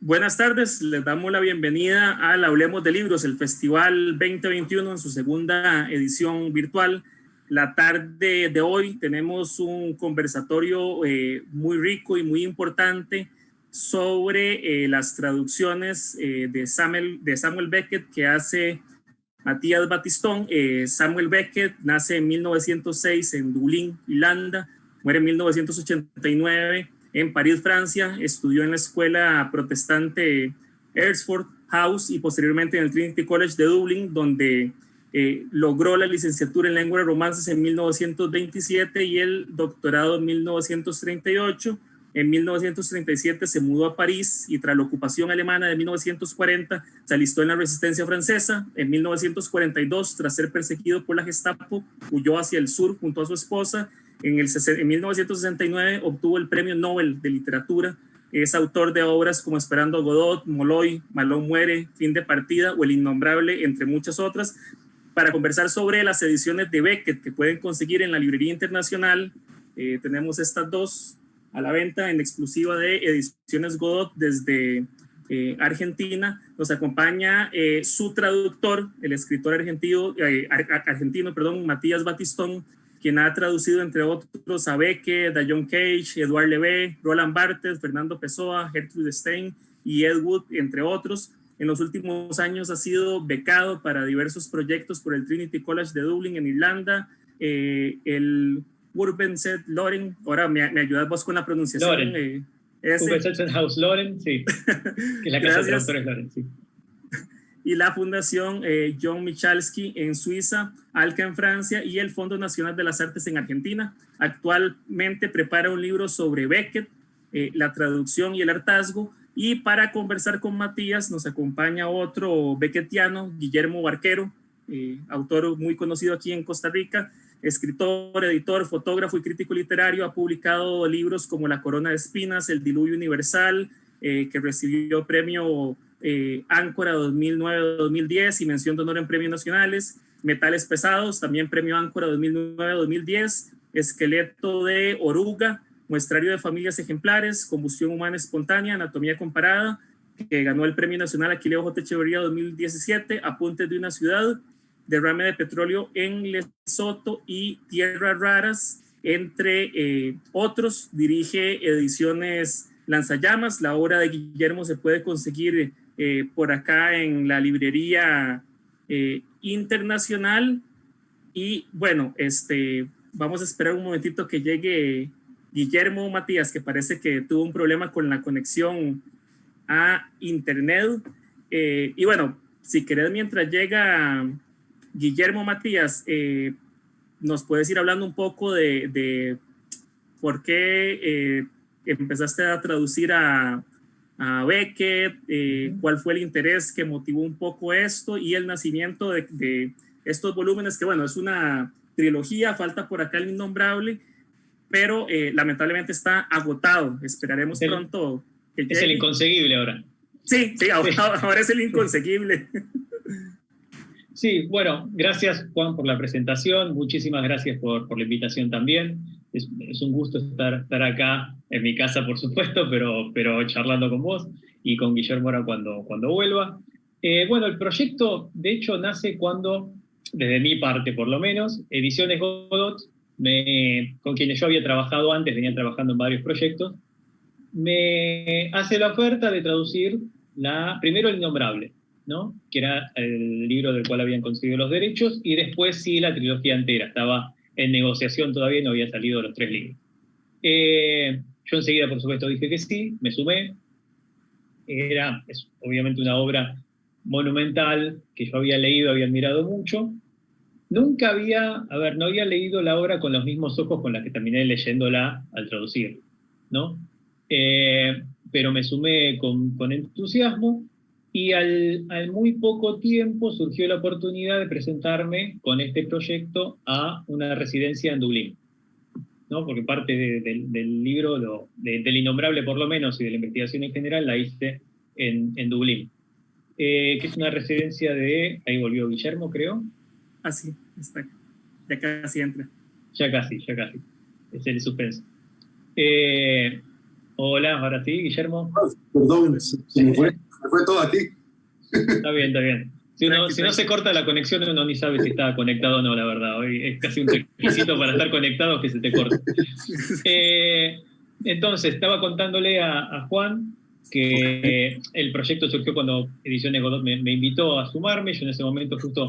Buenas tardes, les damos la bienvenida al Hablemos de Libros, el Festival 2021 en su segunda edición virtual. La tarde de hoy tenemos un conversatorio muy rico y muy importante sobre las traducciones de Samuel Beckett que hace Matías Batistón. Samuel Beckett nace en 1906 en Dublín, Irlanda, muere en 1989 en París, Francia. Estudió en la escuela protestante Ersford House y posteriormente en el Trinity College de Dublín, donde logró la licenciatura en Lengua y Romances en 1927 y el doctorado en 1938. En 1937 se mudó a París y tras la ocupación alemana de 1940 se alistó en la resistencia francesa. En 1942, tras ser perseguido por la Gestapo, huyó hacia el sur junto a su esposa. En 1969 obtuvo el Premio Nobel de Literatura. Es autor de obras como Esperando a Godot, Molloy, Malón muere, Fin de partida o El innombrable, entre muchas otras. Para conversar sobre las ediciones de Beckett que pueden conseguir en la Librería Internacional, tenemos estas dos a la venta en exclusiva de Ediciones Godot desde Argentina. Nos acompaña su traductor, el escritor argentino, Matías Batistón, quien ha traducido entre otros a Beckett, a John Cage, Edouard Levé, Roland Barthes, Fernando Pessoa, Gertrude Stein y Ed Wood, entre otros. En los últimos años ha sido becado para diversos proyectos por el Trinity College de Dublín en Irlanda, el Urbenset Loren, ahora me ayudas vos con la pronunciación. Urbenset House Loren, sí, que la casa de traductores Loren, sí. Y la Fundación John Michalski en Suiza, ALCA en Francia y el Fondo Nacional de las Artes en Argentina. Actualmente prepara un libro sobre Beckett, la traducción y el hartazgo. Y para conversar con Matías nos acompaña otro beckettiano, Guillermo Barquero, autor muy conocido aquí en Costa Rica, escritor, editor, fotógrafo y crítico literario. Ha publicado libros como La Corona de Espinas, El Diluvio Universal, que recibió premio Áncora 2009-2010 y mención de honor en premios nacionales. Metales pesados, también premio Áncora 2009-2010. Esqueleto de oruga, muestrario de familias ejemplares, combustión humana espontánea, anatomía comparada, que ganó el premio nacional Aquileo J. Echeverría 2017. Apuntes de una ciudad, derrame de petróleo en Lesoto y tierras raras, entre otros. Dirige Ediciones Lanzallamas. La obra de Guillermo se puede conseguir por acá en la Librería Internacional. Y bueno, vamos a esperar un momentito que llegue Guillermo. Matías, que parece que tuvo un problema con la conexión a internet. Y bueno, si querés, mientras llega Guillermo, Matías, nos puedes ir hablando un poco de por qué empezaste a traducir a Beckett, cuál fue el interés que motivó un poco esto y el nacimiento de estos volúmenes, que bueno, es una trilogía, falta por acá El innombrable, pero lamentablemente está agotado. Esperaremos pronto que llegue. Es el inconseguible ahora. Sí, ahora es el inconseguible. Sí, bueno, gracias Juan por la presentación, muchísimas gracias por la invitación también. Es un gusto estar acá en mi casa, por supuesto, pero charlando con vos y con Guillermo ahora cuando vuelva. Bueno, el proyecto de hecho nace cuando, desde mi parte por lo menos, Ediciones Godot, con quienes yo había trabajado antes, venía trabajando en varios proyectos, me hace la oferta de traducir primero El innombrable, ¿no? Que era el libro del cual habían conseguido los derechos, y después sí la trilogía entera. Estaba en negociación todavía, no había salido los 3 libros. Yo enseguida, por supuesto, dije que sí, me sumé. Es obviamente una obra monumental que yo había leído, había admirado mucho. Nunca no había leído la obra con los mismos ojos con la que terminé leyéndola al traducir, ¿no? Pero me sumé con entusiasmo. Y al muy poco tiempo surgió la oportunidad de presentarme con este proyecto a una residencia en Dublín, ¿no? Porque parte del libro, del innombrable por lo menos, y de la investigación en general, la hice en Dublín, que es una residencia ahí volvió Guillermo, creo. Ah, sí, está. Ya casi entra. Ya casi. Es el suspenso. Hola, ahora sí, Guillermo. Perdón, se me fue todo aquí. Está bien, está bien. Si no se corta la conexión, uno ni sabe si está conectado o no, la verdad. Hoy es casi un requisito para estar conectado que se te corte. Entonces, estaba contándole a Juan que el proyecto surgió cuando Ediciones Godot me invitó a sumarme. Yo en ese momento justo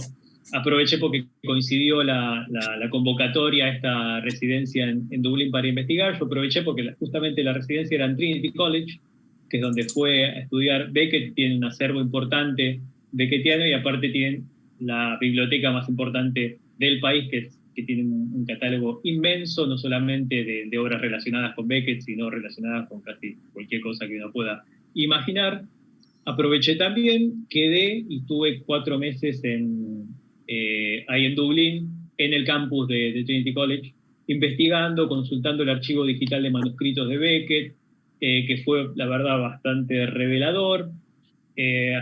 aproveché porque coincidió la convocatoria a esta residencia en Dublín para investigar. Yo aproveché porque justamente la residencia era en Trinity College, que es donde fue a estudiar Beckett. Tiene un acervo importante beckettiano y aparte tienen la biblioteca más importante del país, que tiene un catálogo inmenso, no solamente de obras relacionadas con Beckett, sino relacionadas con casi cualquier cosa que uno pueda imaginar. Aproveché también, quedé y tuve 4 meses ahí en Dublín, en el campus de Trinity College, investigando, consultando el archivo digital de manuscritos de Beckett, que fue, la verdad, bastante revelador,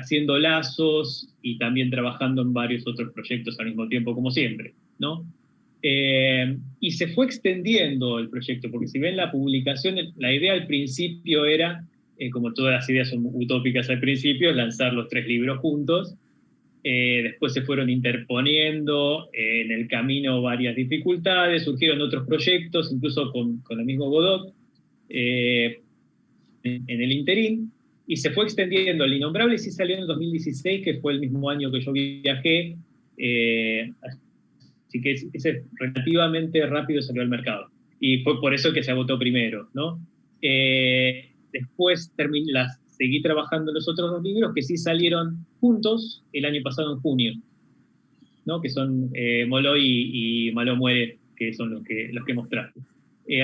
haciendo lazos y también trabajando en varios otros proyectos al mismo tiempo, como siempre, ¿no? Y se fue extendiendo el proyecto, porque si ven la publicación, la idea al principio era, como todas las ideas son utópicas al principio, lanzar los 3 libros juntos. Después se fueron interponiendo en el camino varias dificultades, surgieron otros proyectos, incluso con el mismo Godot, en el interín, y se fue extendiendo. El Innombrable sí salió en el 2016, que fue el mismo año que yo viajé, así que ese relativamente rápido salió al mercado, y fue por eso que se agotó primero, ¿no? Después seguí trabajando en los otros 2 libros que sí salieron juntos el año pasado en junio, ¿no? Que son Molloy y Malo Muere, que son los que mostraste.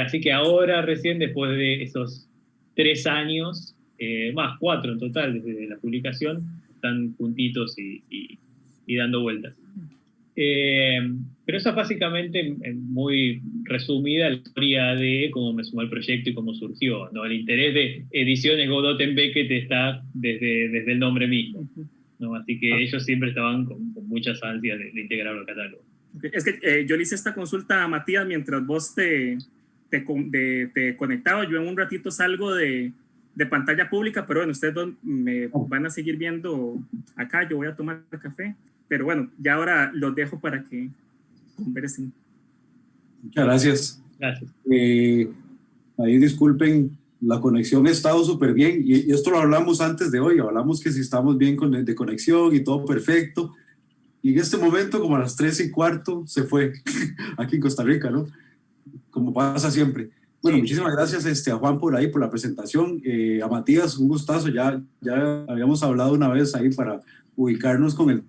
Así que ahora recién, después de esos 3 años, más 4 en total desde la publicación, están juntitos y dando vueltas. Pero esa es básicamente, muy resumida, la historia de cómo me sumó al proyecto y cómo surgió, ¿no? El interés de Ediciones Godot en Beckett está desde el nombre mismo, ¿no? Así que ellos siempre estaban con muchas ansias de integrarlo al catálogo. Es que yo le hice esta consulta a Matías mientras vos te conectabas. Yo en un ratito salgo de pantalla pública, pero bueno, ustedes me van a seguir viendo acá. Yo voy a tomar café. Pero bueno, ya ahora los dejo para que conversen. Muchas gracias. Gracias. Ahí disculpen, la conexión ha estado súper bien y esto lo hablamos antes de hoy, hablamos que si estamos bien de conexión y todo perfecto, y en este momento como a las 3:15 se fue aquí en Costa Rica, ¿no? Como pasa siempre. Bueno, muchísimas gracias a Juan por ahí, por la presentación, a Matías, un gustazo, ya habíamos hablado una vez ahí para ubicarnos con el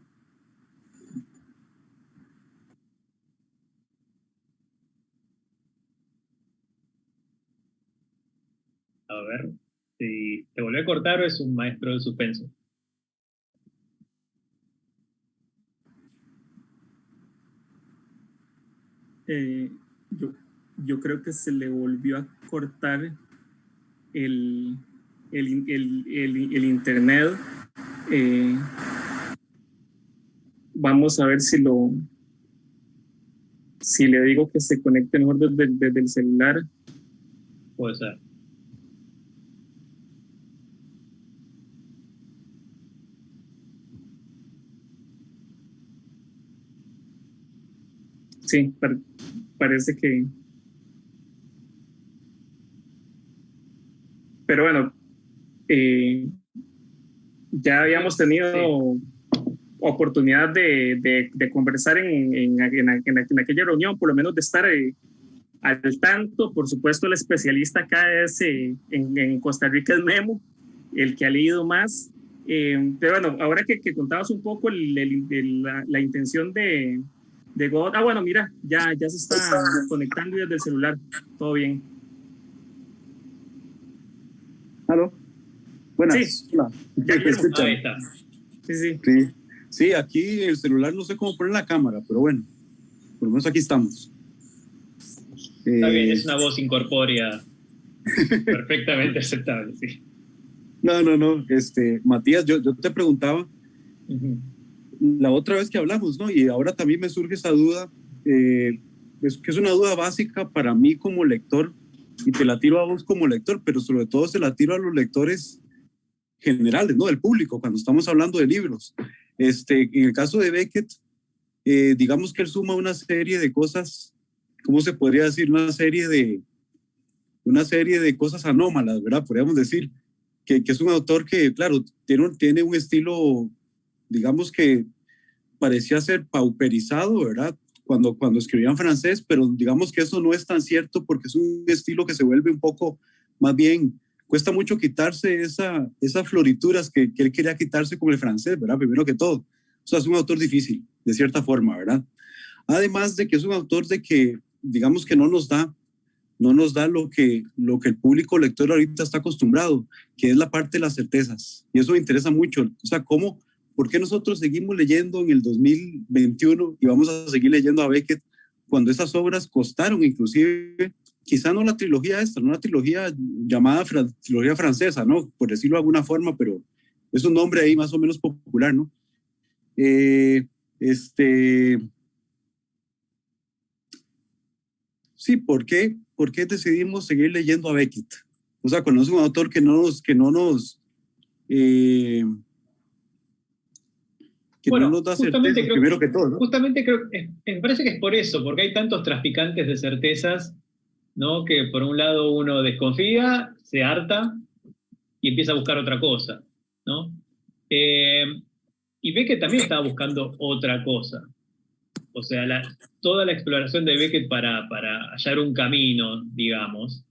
A ver, si te volvió a cortar o es un maestro del suspenso. Yo creo que se le volvió a cortar el internet. Vamos a ver si le digo que se conecte mejor desde el celular. Puede ser. Sí, parece que... Pero bueno, ya habíamos tenido oportunidad de conversar en aquella reunión, por lo menos de estar al tanto. Por supuesto, el especialista acá es en Costa Rica es Memo, el que ha leído más. Pero bueno, ahora que contabas un poco la intención de Godot. Bueno, mira, ya se está conectando desde el celular. Todo bien. ¿Aló? Buenas. Sí, hola. Ya ahí está. Sí, aquí el celular no sé cómo poner la cámara, pero bueno, por lo menos aquí estamos. Está bien, es una voz incorpórea perfectamente aceptable, sí. No. Matías, yo te preguntaba la otra vez que hablamos, ¿no? Y ahora también me surge esa duda, es que es una duda básica para mí como lector. ¿Por qué es una duda básica? Porque yo, y te la tiro a vos como lector, pero sobre todo se la tiro a los lectores generales, ¿no? Del público, cuando estamos hablando de libros. En el caso de Beckett, digamos que él suma una serie de cosas, ¿cómo se podría decir? Una serie de cosas anómalas, ¿verdad? Podríamos decir que es un autor que, claro, tiene un estilo, digamos que parecía ser pauperizado, ¿verdad? Cuando escribía en francés, pero digamos que eso no es tan cierto porque es un estilo que se vuelve un poco, más bien, cuesta mucho quitarse esas florituras que él quería quitarse con el francés, ¿verdad? Primero que todo. O sea, es un autor difícil, de cierta forma, ¿verdad? Además de que es un autor de que, digamos que no nos da lo que el público lector ahorita está acostumbrado, que es la parte de las certezas. Y eso me interesa mucho. O sea, ¿por qué nosotros seguimos leyendo en el 2021 y vamos a seguir leyendo a Beckett cuando esas obras costaron inclusive, quizá no la trilogía esta, no una trilogía llamada trilogía francesa, ¿no? Por decirlo de alguna forma, pero es un nombre ahí más o menos popular, ¿no? Sí, ¿por qué decidimos seguir leyendo a Beckett? O sea, cuando es un autor que no nos da certeza, primero que todo, ¿no? Justamente me parece que es por eso, porque hay tantos traficantes de certezas, ¿no? Que por un lado uno desconfía, se harta y empieza a buscar otra cosa, ¿no? Y Beckett también estaba buscando otra cosa. O sea, toda la exploración de Beckett para hallar un camino, digamos,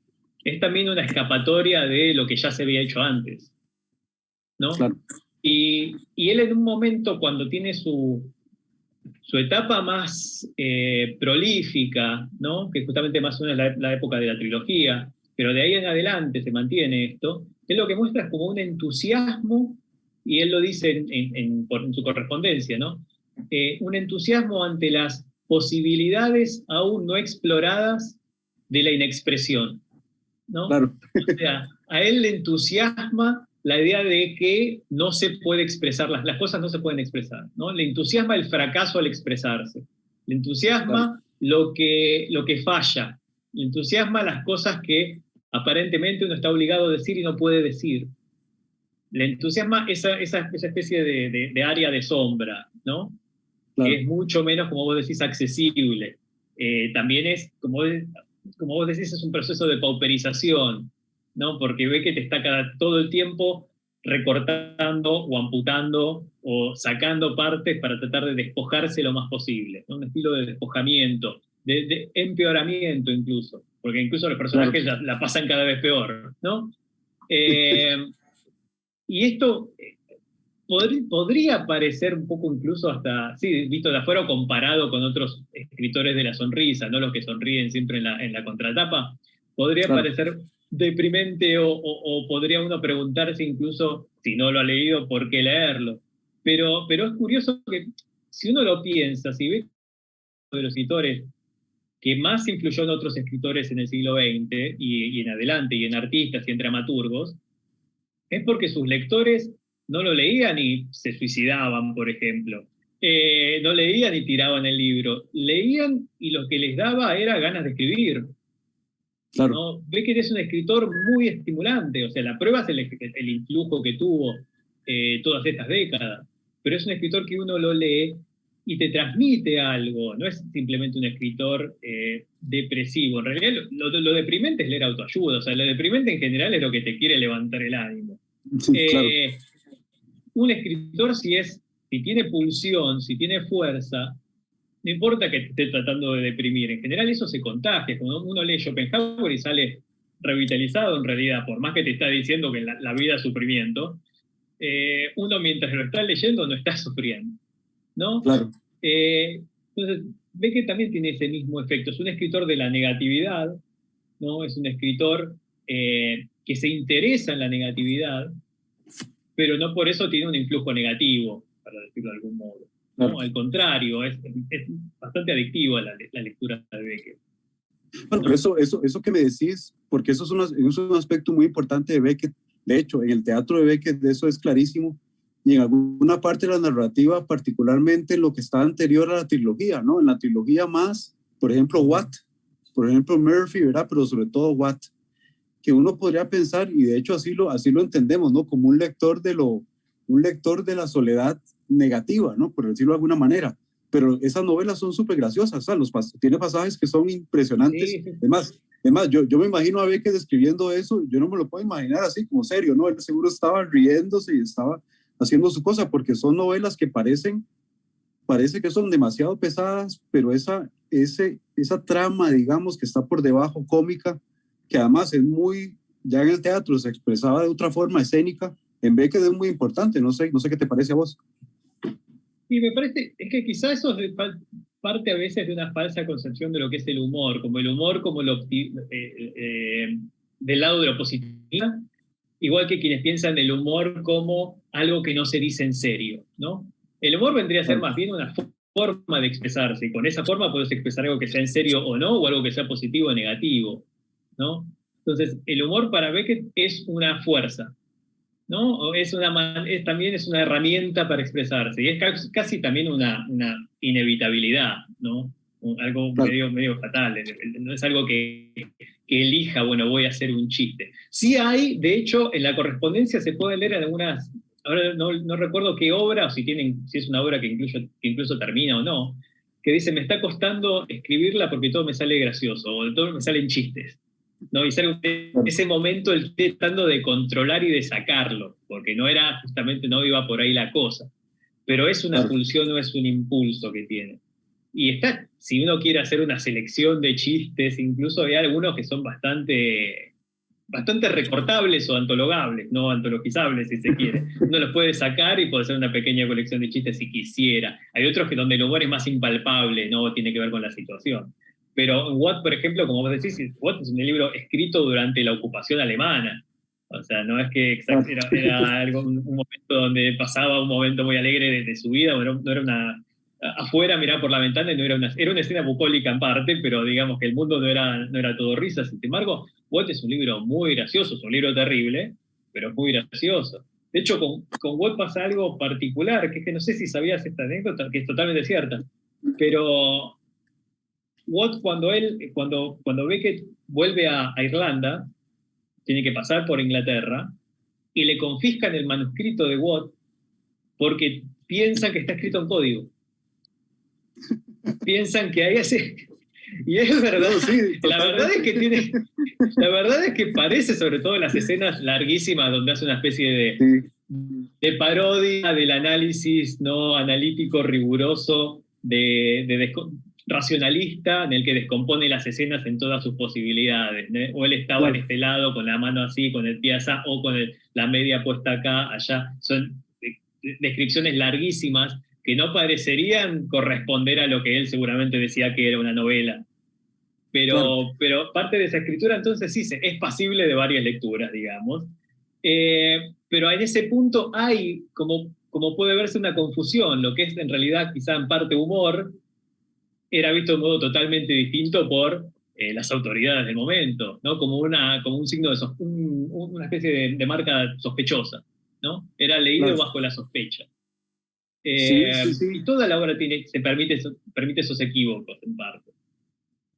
es también una escapatoria de lo que ya se había hecho antes, ¿no? Claro. Y él en un momento, cuando tiene su etapa más prolífica, ¿no? Que justamente más o menos es la época de la trilogía, pero de ahí en adelante se mantiene esto, él lo que muestra es como un entusiasmo, y él lo dice en su correspondencia, ¿no? Un entusiasmo ante las posibilidades aún no exploradas de la inexpresión, ¿no? Claro. O sea, a él le entusiasma la idea de que no se puede expresar, las cosas no se pueden expresar, ¿no? Le entusiasma el fracaso al expresarse, le entusiasma lo que falla, le entusiasma las cosas que aparentemente uno está obligado a decir y no puede decir. Le entusiasma esa especie de área de sombra, ¿no? Claro. Que es mucho menos, como vos decís, accesible. También es, como vos decís, es un proceso de pauperización, ¿no? Porque Beckett está todo el tiempo recortando o amputando o sacando partes para tratar de despojarse lo más posible, ¿no? Un estilo de despojamiento, de empeoramiento incluso, porque incluso los personajes la pasan cada vez peor, ¿no? Y esto podría parecer un poco incluso hasta, sí, visto de afuera o comparado con otros escritores de la sonrisa, ¿no? Los que sonríen siempre en la contratapa, podría parecer deprimente o podría uno preguntarse incluso, si no lo ha leído, ¿por qué leerlo? Pero es curioso que si uno lo piensa, si ve uno de los escritores que más influyó en otros escritores en el siglo XX y en adelante, y en artistas y en dramaturgos, es porque sus lectores no lo leían y se suicidaban, por ejemplo. No leían y tiraban el libro. Leían y lo que les daba era ganas de escribir. Claro. ¿No? Beckett es un escritor muy estimulante. O sea, la prueba es el influjo que tuvo todas estas décadas. Pero es un escritor que uno lo lee y te transmite algo. No es simplemente un escritor depresivo. En realidad, lo deprimente es leer autoayuda. O sea, lo deprimente en general es lo que te quiere levantar el ánimo. Claro. Un escritor, si tiene pulsión, si tiene fuerza, no importa que te esté tratando de deprimir, en general eso se contagia. Cuando uno lee Schopenhauer y sale revitalizado en realidad, por más que te está diciendo que la vida es sufrimiento, uno mientras lo está leyendo no está sufriendo, ¿no? Claro. Entonces, ve que también tiene ese mismo efecto. Es un escritor de la negatividad, ¿no? Es un escritor que se interesa en la negatividad, pero no por eso tiene un influjo negativo, para decirlo de algún modo. ¿No? Claro. Al contrario, es bastante adictivo la lectura de Beckett. Bueno, eso que me decís, porque eso es un aspecto muy importante de Beckett. De hecho, en el teatro de Beckett eso es clarísimo, y en alguna parte de la narrativa, particularmente lo que está anterior a la trilogía, ¿no? En la trilogía más, por ejemplo, Watt, por ejemplo, Murphy, ¿verdad? Pero sobre todo Watt. que uno podría pensar, y de hecho así lo entendemos, ¿no? Como un lector de la soledad negativa, ¿no? Por decirlo de alguna manera. Pero esas novelas son súper graciosas, ¿sabes? Tiene pasajes que son impresionantes. Sí. Además, yo me imagino a Beckett escribiendo eso, yo no me lo puedo imaginar así como serio, ¿no? Él seguro estaba riéndose y estaba haciendo su cosa, porque son novelas que parece que son demasiado pesadas, pero esa trama, digamos, que está por debajo, cómica, que además es muy, ya en el teatro se expresaba de otra forma escénica, en Beckett es muy importante, no sé qué te parece a vos. Y me parece, es que quizás eso es parte a veces de una falsa concepción de lo que es el humor como del lado de lo positivo, igual que quienes piensan el humor como algo que no se dice en serio, ¿no? El humor vendría a ser más bien una forma de expresarse, y con esa forma puedes expresar algo que sea en serio o no, o algo que sea positivo o negativo, ¿no? Entonces, el humor para Beckett es una fuerza, ¿no? También es una herramienta para expresarse, y es casi también una inevitabilidad, ¿no? Algo medio fatal, no es algo que elija, bueno, voy a hacer un chiste. Sí hay, de hecho, en la correspondencia se pueden leer algunas, ahora no recuerdo qué obra, o si es una obra que incluso termina o no, que dice, me está costando escribirla porque todo me sale gracioso, o todo me salen chistes, ¿no? Y sale ese momento el tratando de controlar y de sacarlo, porque no iba por ahí la cosa, pero es una pulsión, no es un impulso que tiene. Y si uno quiere hacer una selección de chistes, incluso hay algunos que son bastante recortables o antologables, no antologizables si se quiere. Uno los puede sacar y puede hacer una pequeña colección de chistes si quisiera. Hay otros que donde el humor es más impalpable, no tiene que ver con la situación. Pero Watt, por ejemplo, como vos decís, Watt es un libro escrito durante la ocupación alemana. O sea, no es que era algo, un momento donde pasaba un momento muy alegre de su vida, no era una... Afuera, mirá por la ventana, y era una escena bucólica en parte, pero digamos que el mundo no era todo risas. Sin embargo, Watt es un libro muy gracioso, es un libro terrible, pero es muy gracioso. De hecho, con Watt pasa algo particular, que es que no sé si sabías esta anécdota, que es totalmente cierta, pero Watt, cuando Beckett vuelve a Irlanda, tiene que pasar por Inglaterra, y le confiscan el manuscrito de Watt porque piensan que está escrito en código. Piensan que hay ese... Y es verdad, no, sí, la verdad es que parece, sobre todo en las escenas larguísimas donde hace una especie de parodia del análisis no analítico riguroso, racionalista, en el que descompone las escenas en todas sus posibilidades, ¿no? O él estaba en este lado con la mano así, con el pie así, o con la media puesta acá, allá. Son descripciones larguísimas que no parecerían corresponder a lo que él seguramente decía que era una novela. Pero parte de esa escritura, entonces sí, es pasible de varias lecturas, digamos. Pero en ese punto hay, como puede verse, una confusión. Lo que es en realidad quizá en parte humor, era visto de un modo totalmente distinto por las autoridades del momento, ¿no? Como un signo de una especie de marca sospechosa, ¿no? Era leído bajo la sospecha. Sí. Y toda la obra permite esos equívocos en parte.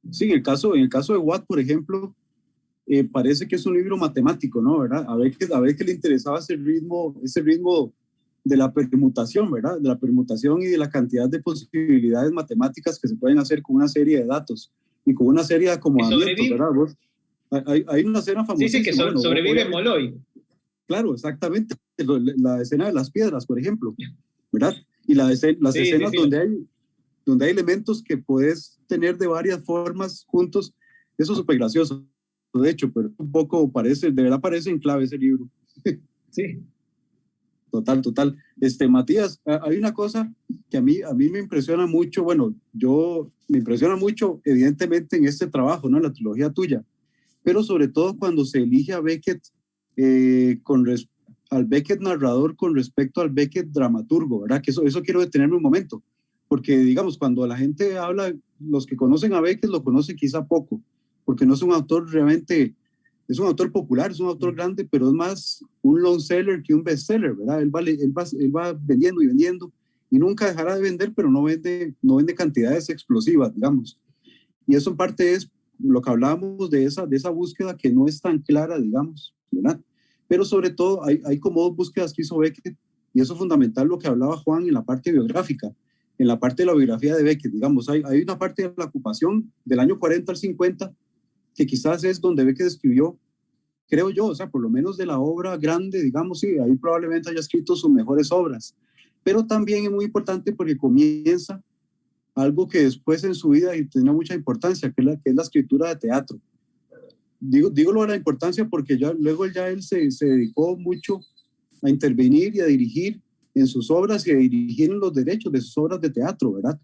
Sí, en el caso de Watt, por ejemplo, parece que es un libro matemático, ¿no? ¿Verdad? A ver que le interesaba ese ritmo de la permutación, ¿verdad? De la permutación y de la cantidad de posibilidades matemáticas que se pueden hacer con una serie de datos y con una serie de acomodamientos, ¿verdad? Hay una escena famosa. Sí, que sobrevive en Molloy. Claro, exactamente. La escena de las piedras, por ejemplo, ¿verdad? Y las escenas donde hay elementos que puedes tener de varias formas juntos, eso es súper gracioso, de hecho, pero un poco de verdad parece en clave ese libro. Sí. Total. Matías, hay una cosa que a mí me impresiona mucho, me impresiona mucho evidentemente en este trabajo, ¿no? En la trilogía tuya, pero sobre todo cuando se elige a Beckett, al Beckett narrador con respecto al Beckett dramaturgo, ¿verdad? Que eso quiero detenerme un momento, porque digamos, cuando la gente habla, los que conocen a Beckett lo conocen quizá poco, porque no es un autor realmente, es un autor popular, es un autor grande, pero es más un long seller que un bestseller, ¿verdad? Él va vendiendo y vendiendo, y nunca dejará de vender, pero no vende cantidades explosivas, digamos. Y eso en parte es lo que hablábamos de esa búsqueda que no es tan clara, digamos, ¿verdad? Pero sobre todo hay como dos búsquedas que hizo Beckett, y eso es fundamental lo que hablaba Juan en la parte biográfica, en la parte de la biografía de Beckett, digamos, hay una parte de la ocupación del año 40 al 50, que quizás es donde Beckett escribió, creo yo, o sea, por lo menos de la obra grande, digamos, sí, ahí probablemente haya escrito sus mejores obras, pero también es muy importante porque comienza algo que después en su vida tenía mucha importancia, que es la escritura de teatro. Digo lo de la importancia porque luego él se dedicó mucho a intervenir y a dirigir en sus obras y a dirigir en los derechos de sus obras de teatro, ¿verdad?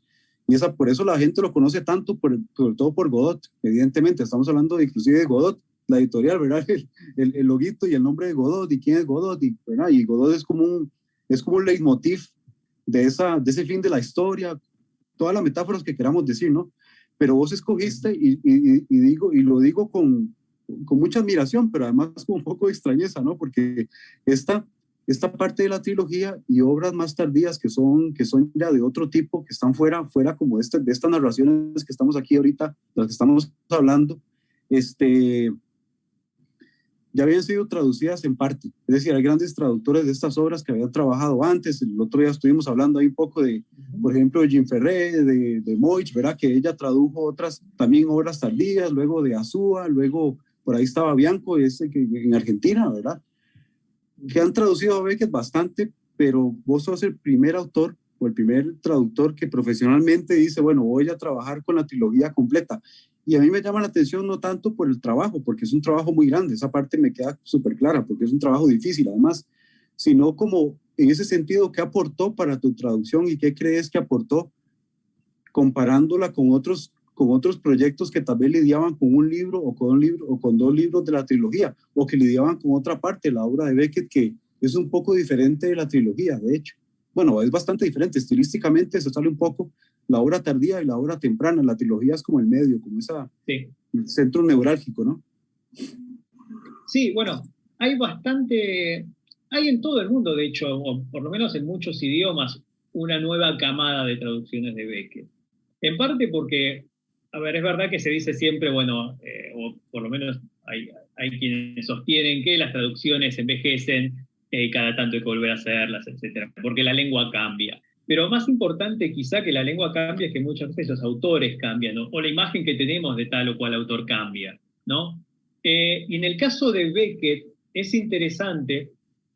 Y por eso la gente lo conoce tanto, sobre todo por Godot, evidentemente. Estamos hablando inclusive de Godot, la editorial, ¿verdad? El loguito y el nombre de Godot, y quién es Godot, ¿verdad? Y Godot es como un leitmotiv de ese fin de la historia, todas las metáforas que queramos decir, ¿no? Pero vos escogiste, y lo digo con mucha admiración, pero además con un poco de extrañeza, ¿no? Porque esta parte de la trilogía y obras más tardías que son ya de otro tipo, que están fuera como de estas narraciones que estamos aquí ahorita, de las que estamos hablando, ya habían sido traducidas en parte. Es decir, hay grandes traductores de estas obras que habían trabajado antes. El otro día estuvimos hablando ahí un poco por ejemplo, de Jean Ferré, de Moich, ¿verdad? Que ella tradujo otras también obras tardías, luego de Azúa, luego por ahí estaba Bianco, que en Argentina, ¿verdad? Que han traducido a Beckett bastante, pero vos sos el primer autor o el primer traductor que profesionalmente dice, bueno, voy a trabajar con la trilogía completa. Y a mí me llama la atención no tanto por el trabajo, porque es un trabajo muy grande, esa parte me queda súper clara, porque es un trabajo difícil además, sino como en ese sentido, ¿qué aportó para tu traducción y qué crees que aportó comparándola con otros proyectos que tal vez lidiaban con un libro o con dos libros de la trilogía, o que lidiaban con otra parte de la obra de Beckett que es un poco diferente de la trilogía, de hecho? Bueno, es bastante diferente, estilísticamente se sale un poco la obra tardía y la obra temprana, la trilogía es como el medio, como el centro neurálgico, ¿no? Sí, bueno, hay en todo el mundo, de hecho, o por lo menos en muchos idiomas, una nueva camada de traducciones de Beckett. En parte porque, a ver, es verdad que se dice siempre, bueno, o por lo menos hay quienes sostienen que las traducciones envejecen, cada tanto hay que volver a hacerlas, etc. Porque la lengua cambia. Pero más importante quizá que la lengua cambie es que muchas veces los autores cambian, ¿no? O la imagen que tenemos de tal o cual autor cambia, ¿no? Y en el caso de Beckett es interesante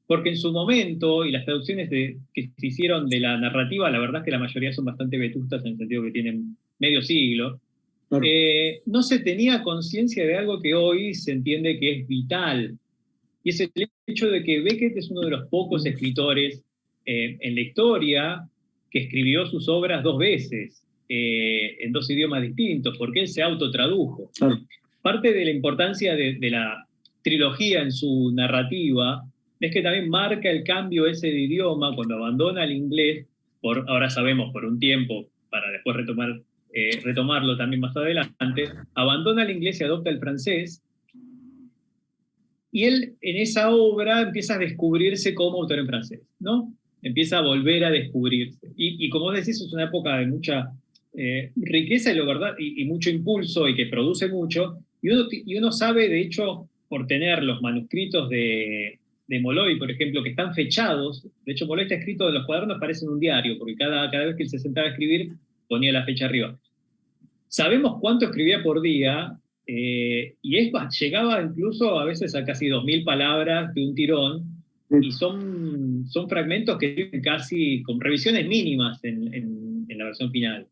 porque en su momento, y las traducciones que se hicieron de la narrativa, la verdad es que la mayoría son bastante vetustas en el sentido que tienen medio siglo, claro. No se tenía conciencia de algo que hoy se entiende que es vital, y es el hecho de que Beckett es uno de los pocos escritores en la historia que escribió sus obras dos veces, en dos idiomas distintos, porque él se autotradujo. Claro. Parte de la importancia de la trilogía en su narrativa es que también marca el cambio ese de idioma cuando abandona el inglés, ahora sabemos por un tiempo, para después retomarlo también más adelante, abandona el inglés y adopta el francés, y él en esa obra empieza a descubrirse como autor en francés, ¿no? Empieza a volver a descubrirse. Y como vos decís, es una época de mucha riqueza y mucho impulso y que produce mucho, y uno sabe, de hecho, por tener los manuscritos de Molloy, por ejemplo, que están fechados. De hecho, Molloy está escrito en los cuadernos, parecen un diario, porque cada vez que él se sentaba a escribir, ponía la fecha arriba. Sabemos cuánto escribía por día, y llegaba incluso a veces a casi 2.000 palabras de un tirón, y son fragmentos que tienen casi con revisiones mínimas en la versión final.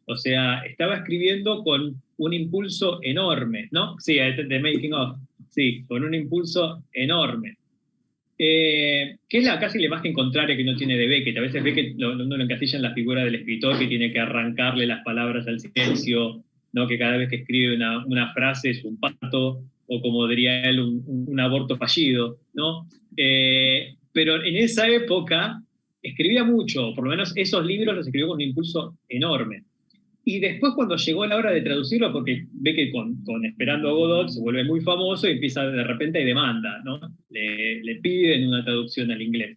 O sea, estaba escribiendo con un impulso enorme, ¿no? Sí, The Making of. Sí, con un impulso enorme. Que es casi la imagen contraria que uno tiene de Beckett. A veces Beckett uno lo encasilla en la figura del escritor que tiene que arrancarle las palabras al silencio, ¿no? Que cada vez que escribe una frase es un parto, o como diría él, un aborto fallido, ¿no? Pero en esa época escribía mucho, por lo menos esos libros los escribió con un impulso enorme. Y después cuando llegó la hora de traducirlo, porque ve que con Esperando a Godot se vuelve muy famoso y empieza de repente y demanda, ¿no? Le piden una traducción al inglés.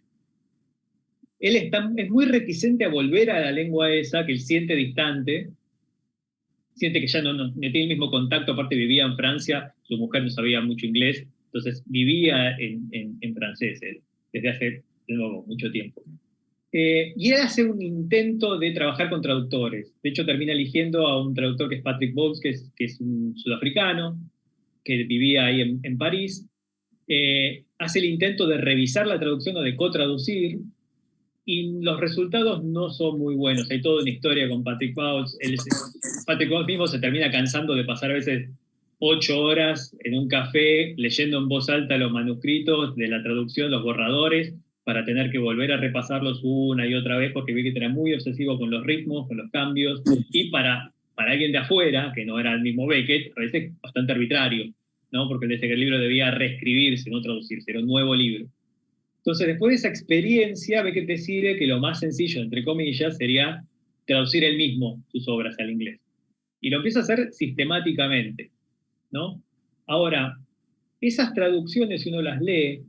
Él es muy reticente a volver a la lengua esa que él siente distante, siente que ya no tiene el mismo contacto, aparte vivía en Francia, su mujer no sabía mucho inglés, entonces vivía en francés desde hace, de nuevo, mucho tiempo. Y él hace un intento de trabajar con traductores. De hecho, termina eligiendo a un traductor que es Patrick Bowles, que es un sudafricano, que vivía ahí en París. Hace el intento de revisar la traducción o de cotraducir, y los resultados no son muy buenos. Hay toda una historia con Patrick Bowles. Patrick Bowles mismo se termina cansando de pasar a veces 8 horas en un café leyendo en voz alta los manuscritos de la traducción, los borradores, para tener que volver a repasarlos una y otra vez, porque vi que era muy obsesivo con los ritmos, con los cambios, y para alguien de afuera, que no era el mismo Beckett, a veces bastante arbitrario, ¿no? Porque desde que el libro debía reescribirse, no traducirse, era un nuevo libro. Entonces, después de esa experiencia, Beckett decide que lo más sencillo, entre comillas, sería traducir él mismo sus obras al inglés. Y lo empieza a hacer sistemáticamente, ¿no? Ahora, esas traducciones, si uno las lee,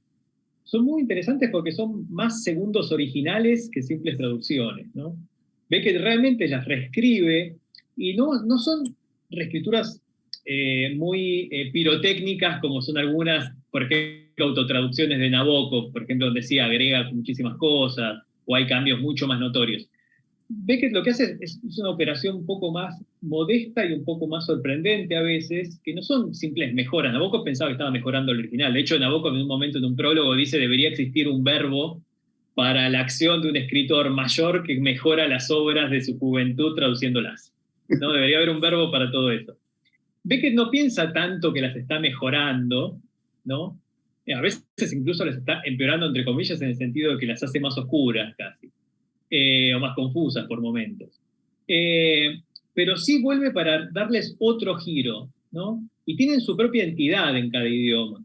son muy interesantes porque son más segundos originales que simples traducciones, ¿no? Beckett realmente las reescribe, y no son reescrituras muy pirotécnicas como son algunas, por ejemplo, autotraducciones de Nabokov, por ejemplo, donde sí agrega muchísimas cosas, o hay cambios mucho más notorios. Beckett lo que hace es una operación un poco más modesta y un poco más sorprendente a veces, que no son simples mejoras. Nabokov pensaba que estaba mejorando el original. De hecho, Nabokov en un momento, en un prólogo, dice que debería existir un verbo para la acción de un escritor mayor que mejora las obras de su juventud traduciéndolas. ¿No? Debería haber un verbo para todo eso. Beckett no piensa tanto que las está mejorando, ¿no? A veces incluso las está empeorando, entre comillas, en el sentido de que las hace más oscuras casi. O más confusas por momentos. Pero sí vuelve para darles otro giro, ¿no? Y tienen su propia entidad en cada idioma.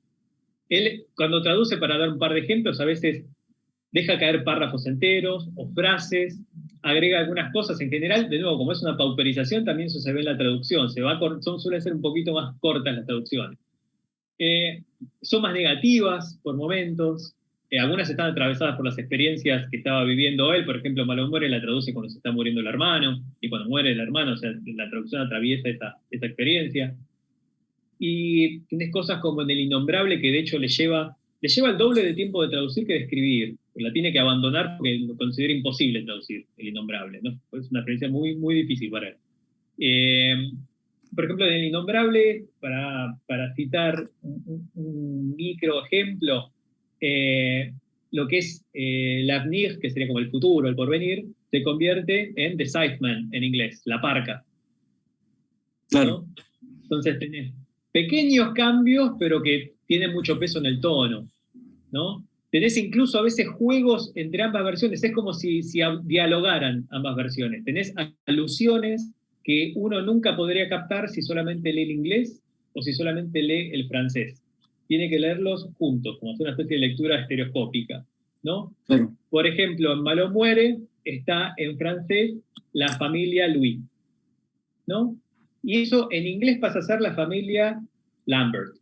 Él, cuando traduce, para dar un par de ejemplos, a veces deja caer párrafos enteros o frases, agrega algunas cosas. En general, de nuevo, como es una pauperización, también eso se ve en la traducción. Suelen ser un poquito más cortas las traducciones. Son más negativas por momentos. Algunas están atravesadas por las experiencias que estaba viviendo él. Por ejemplo, Malo muere la traduce cuando se está muriendo el hermano, y cuando muere el hermano, o sea, la traducción atraviesa esa experiencia. Y tienes cosas como en El Innombrable, que de hecho le lleva el doble de tiempo de traducir que de escribir. La tiene que abandonar porque lo considera imposible traducir El Innombrable, ¿no? Es una experiencia muy, muy difícil para él. Por ejemplo, en El Innombrable, para citar un micro ejemplo, lo que es l'avenir, que sería como el futuro, el porvenir, se convierte en the Scytheman en inglés, la parca. Claro. ¿No? Entonces tenés pequeños cambios, pero que tienen mucho peso en el tono, ¿no? Tenés incluso a veces juegos entre ambas versiones, es como si dialogaran ambas versiones. Tenés alusiones que uno nunca podría captar si solamente lee el inglés o si solamente lee el francés. Tiene que leerlos juntos, como hacer una especie de lectura estereoscópica, ¿no? Claro. Por ejemplo, en Malo muere está en francés la familia Louis, ¿no? Y eso en inglés pasa a ser la familia Lambert.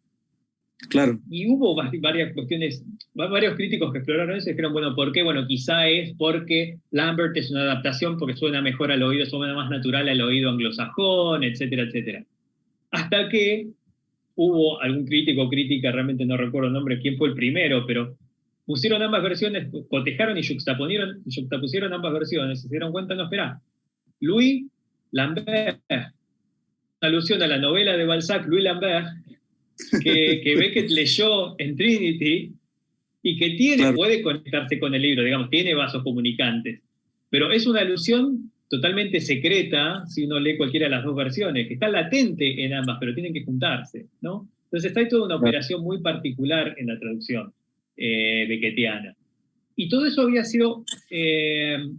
Claro. Y hubo varias cuestiones, varios críticos que exploraron eso y dijeron, bueno, ¿por qué? Bueno, quizá es porque Lambert es una adaptación porque suena mejor al oído, suena más natural al oído anglosajón, etcétera, etcétera. Hasta que hubo algún crítico o crítica, realmente no recuerdo el nombre, quién fue el primero, pero pusieron ambas versiones, cotejaron y juxtapusieron ambas versiones, y se dieron cuenta, no, espera, Louis Lambert, alusión a la novela de Balzac, Louis Lambert, que Beckett leyó en Trinity y que puede conectarse con el libro, digamos, tiene vasos comunicantes, pero es una alusión totalmente secreta si uno lee cualquiera de las dos versiones, que está latente en ambas, pero tienen que juntarse, ¿no? Entonces hay toda una operación muy particular en la traducción beckettiana. Y todo eso había sido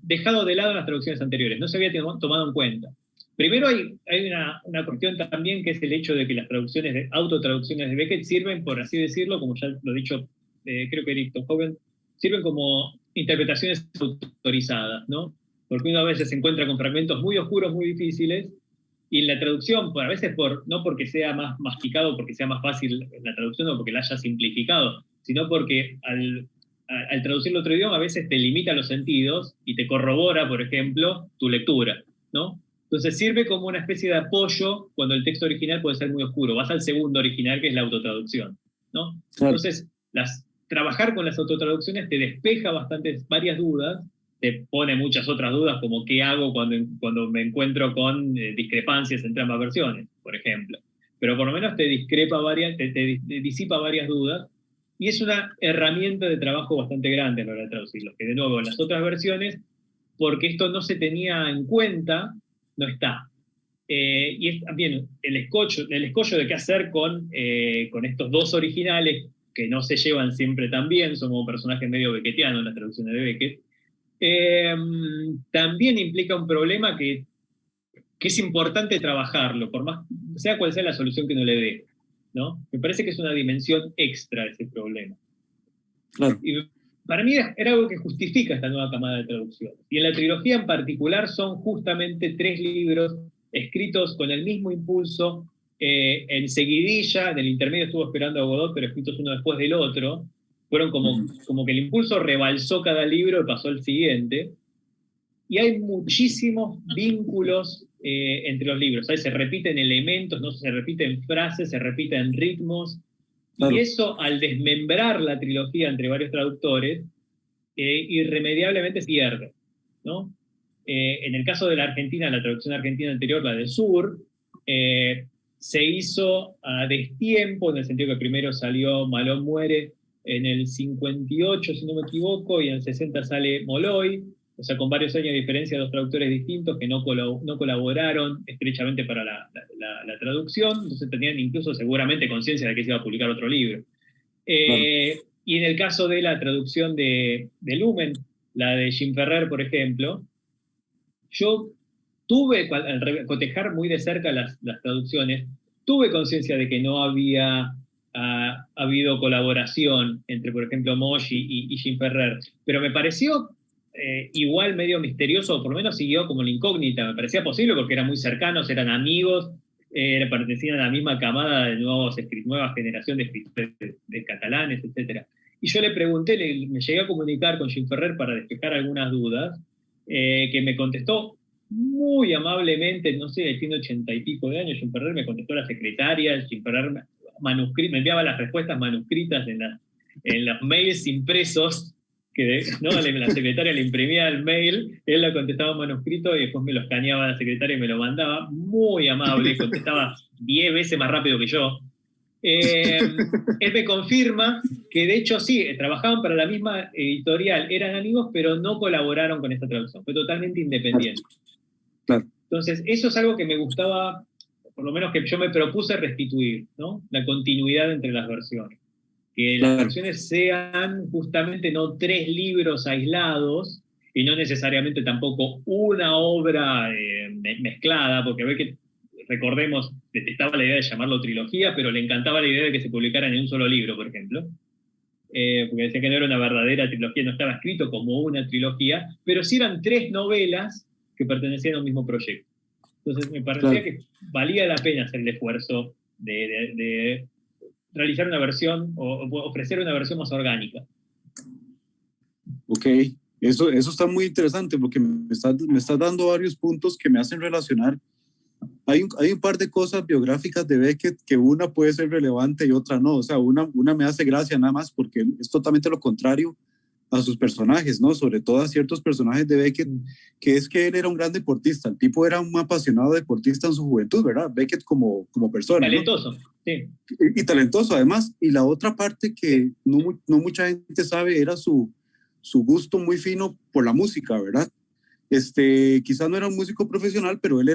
dejado de lado en las traducciones anteriores, no se había tomado en cuenta. Primero hay una cuestión también, que es el hecho de que las autotraducciones de Beckett sirven, por así decirlo, como ya lo he dicho, creo que Eric Hoven, sirven como interpretaciones autorizadas, ¿no? Porque uno a veces se encuentra con fragmentos muy oscuros, muy difíciles, y en la traducción, a veces no porque sea más masticado, porque sea más fácil en la traducción o porque la haya simplificado, sino porque al traducirlo a otro idioma a veces te limita los sentidos y te corrobora, por ejemplo, tu lectura, ¿no? Entonces sirve como una especie de apoyo cuando el texto original puede ser muy oscuro. Vas al segundo original, que es la autotraducción, ¿no? Claro. Entonces, trabajar con las autotraducciones te despeja varias dudas, te pone muchas otras dudas, como qué hago cuando me encuentro con discrepancias entre ambas versiones, por ejemplo. Pero por lo menos te disipa varias dudas, y es una herramienta de trabajo bastante grande a la hora de traducirlo, que de nuevo en las otras versiones, porque esto no se tenía en cuenta, no está. Y es también el escollo de qué hacer con estos dos originales, que no se llevan siempre tan bien, son como personajes medio becketianos en las traducciones de Beckett. También implica un problema que es importante trabajarlo, por más sea cual sea la solución que uno le dé, ¿no? Me parece que es una dimensión extra ese problema. Claro. Y para mí era algo que justifica esta nueva camada de traducción. Y en la trilogía en particular son justamente 3 libros escritos con el mismo impulso, en seguidilla. En el intermedio estuvo esperando a Godot, pero escritos uno después del otro. Fueron como que el impulso rebalsó cada libro y pasó al siguiente. Y hay muchísimos vínculos entre los libros. ¿Sabes? Se repiten elementos, ¿no? Se repiten frases, se repiten ritmos. Claro. Y eso, al desmembrar la trilogía entre varios traductores, irremediablemente se pierde, ¿no? En el caso de la Argentina, la traducción argentina anterior, la de Sur, se hizo a destiempo, en el sentido que primero salió Malón muere en el 58, si no me equivoco, y en el 60 sale Molloy, o sea, con varios años de diferencia, 2 traductores distintos que no colaboraron estrechamente para la traducción, entonces tenían incluso seguramente conciencia de que se iba a publicar otro libro. Y en el caso de la traducción de Lumen, la de Jim Ferrer, por ejemplo, yo tuve, al cotejar muy de cerca las traducciones, tuve conciencia de que no había habido colaboración entre, por ejemplo, Mosh y Jim Ferrer, pero me pareció igual medio misterioso, o por lo menos siguió como la incógnita. Me parecía posible porque eran muy cercanos, eran amigos, pertenecían a la misma camada de nueva generación de escritores de catalanes, etc. Y yo le pregunté, me llegué a comunicar con Jim Ferrer para despejar algunas dudas, que me contestó muy amablemente, no sé, tiene 80 y pico de años. Jim Ferrer me contestó la secretaria, Jim Ferrer me enviaba las respuestas manuscritas en los mails impresos, que ¿no? La secretaria le imprimía el mail, él lo contestaba en manuscrito y después me lo escaneaba la secretaria y me lo mandaba. Muy amable, contestaba 10 veces más rápido que yo. Él me confirma que de hecho sí, trabajaban para la misma editorial, eran amigos, pero no colaboraron con esta traducción, fue totalmente independiente. Claro. Entonces, eso es algo que me gustaba, por lo menos que yo me propuse restituir, ¿no? La continuidad entre las versiones. Que las versiones sean justamente no 3 libros aislados, y no necesariamente tampoco una obra mezclada, porque ve que, recordemos, detestaba la idea de llamarlo trilogía, pero le encantaba la idea de que se publicaran en un solo libro, por ejemplo. Porque decía que no era una verdadera trilogía, no estaba escrito como una trilogía, pero sí eran 3 novelas que pertenecían a un mismo proyecto. Entonces me parecía que valía la pena hacer el esfuerzo de realizar una versión o ofrecer una versión más orgánica. Ok, eso está muy interesante porque me estás dando varios puntos que me hacen relacionar. Hay un par de cosas biográficas de Beckett que una puede ser relevante y otra no. O sea, una me hace gracia nada más porque es totalmente lo contrario a sus personajes, ¿no? Sobre todo a ciertos personajes de Beckett, que es que él era un gran deportista. El tipo era un apasionado deportista en su juventud, ¿verdad? Beckett como persona. Talentoso, ¿no? Sí. Y talentoso además. Y la otra parte que no mucha gente sabe era su gusto muy fino por la música, ¿verdad? Quizás no era un músico profesional, pero él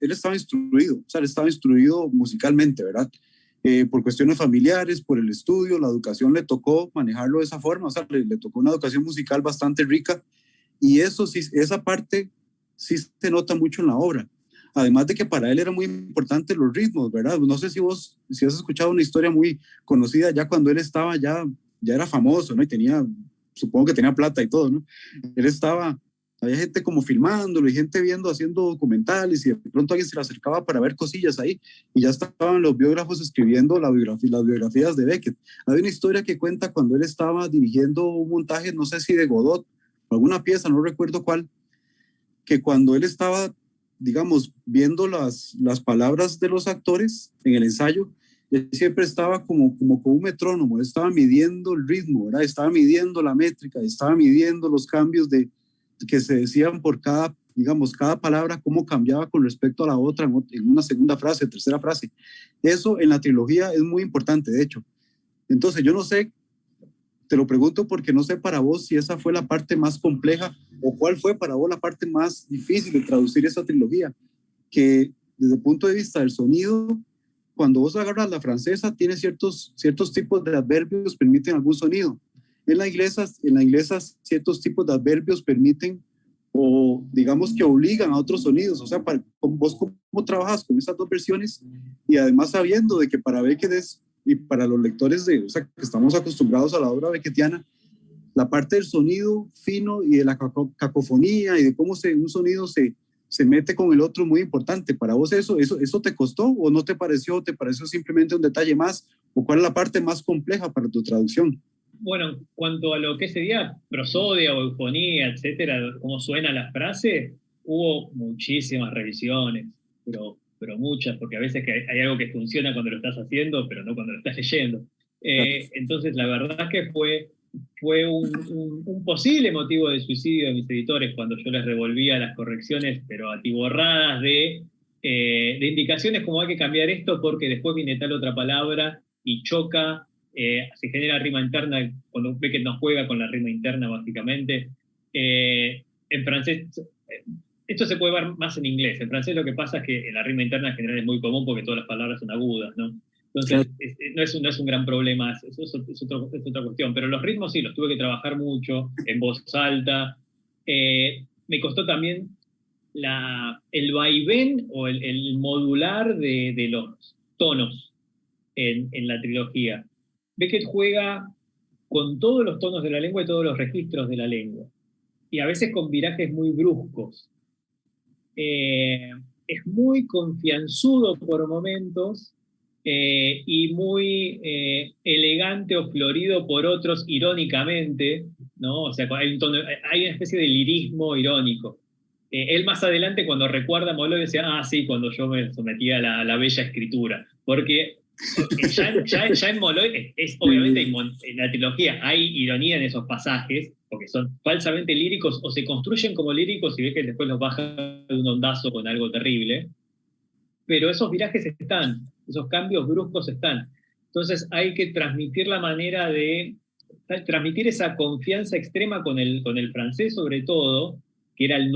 estaba instruido, o sea, él estaba instruido musicalmente, ¿verdad? Por cuestiones familiares, por el estudio, la educación le tocó manejarlo de esa forma, o sea, le tocó una educación musical bastante rica, y eso sí, esa parte sí se nota mucho en la obra. Además de que para él era muy importante los ritmos, ¿verdad? No sé si has escuchado una historia muy conocida ya cuando él estaba, ya era famoso, ¿no? Y supongo que tenía plata y todo, ¿no? Había gente como filmándolo y gente haciendo documentales, y de pronto alguien se le acercaba para ver cosillas ahí, y ya estaban los biógrafos escribiendo las biografías de Beckett. Hay una historia que cuenta cuando él estaba dirigiendo un montaje, no sé si de Godot, alguna pieza, no recuerdo cuál, que cuando él estaba digamos, viendo las palabras de los actores en el ensayo, él siempre estaba como con un metrónomo, estaba midiendo el ritmo, ¿verdad? Estaba midiendo la métrica, estaba midiendo los cambios que se decían por cada, digamos, cada palabra, cómo cambiaba con respecto a la otra en una segunda frase, tercera frase. Eso en la trilogía es muy importante, de hecho. Entonces, yo no sé, te lo pregunto porque no sé para vos si esa fue la parte más compleja o cuál fue para vos la parte más difícil de traducir esa trilogía, que desde el punto de vista del sonido, cuando vos agarras la francesa, tiene ciertos tipos de adverbios permiten algún sonido. En la inglesa ciertos tipos de adverbios permiten o digamos que obligan a otros sonidos. O sea, vos cómo trabajas con esas dos versiones y además sabiendo de que para Beckett y para los lectores o sea, que estamos acostumbrados a la obra beckettiana, la parte del sonido fino y de la cacofonía y de cómo un sonido se mete con el otro muy importante. ¿Para vos eso te costó o no te pareció? ¿Te pareció simplemente un detalle más? ¿O cuál es la parte más compleja para tu traducción? Bueno, cuanto a lo que sería prosodia o eufonía, etcétera, cómo suena la frase, hubo muchísimas revisiones, pero muchas, porque a veces hay algo que funciona cuando lo estás haciendo, pero no cuando lo estás leyendo. Entonces, la verdad que fue un posible motivo de suicidio de mis editores cuando yo les revolvía las correcciones, pero atiborradas de indicaciones como hay que cambiar esto porque después viene tal otra palabra y choca. Se genera rima interna cuando Beckett no juega con la rima interna, básicamente. En francés, esto se puede ver más en inglés. En francés lo que pasa es que la rima interna en general es muy común porque todas las palabras son agudas, ¿no? Entonces, no es un gran problema, es otra cuestión. Pero los ritmos sí, los tuve que trabajar mucho, en voz alta. Me costó también el vaivén o el modular de los tonos en la trilogía. Beckett juega con todos los tonos de la lengua y todos los registros de la lengua, y a veces con virajes muy bruscos. Es muy confianzudo por momentos y muy elegante o florido por otros irónicamente, ¿no? O sea, hay una especie de lirismo irónico. Él más adelante, cuando recuerda a Molo, decía, sí, cuando yo me sometía a la bella escritura, porque ya en Molloy, obviamente en la trilogía hay ironía en esos pasajes, porque son falsamente líricos o se construyen como líricos y ves que después los baja de un ondazo con algo terrible, pero esos virajes están, esos cambios bruscos están. Entonces hay que transmitir la manera de transmitir esa confianza extrema con el francés sobre todo, que era el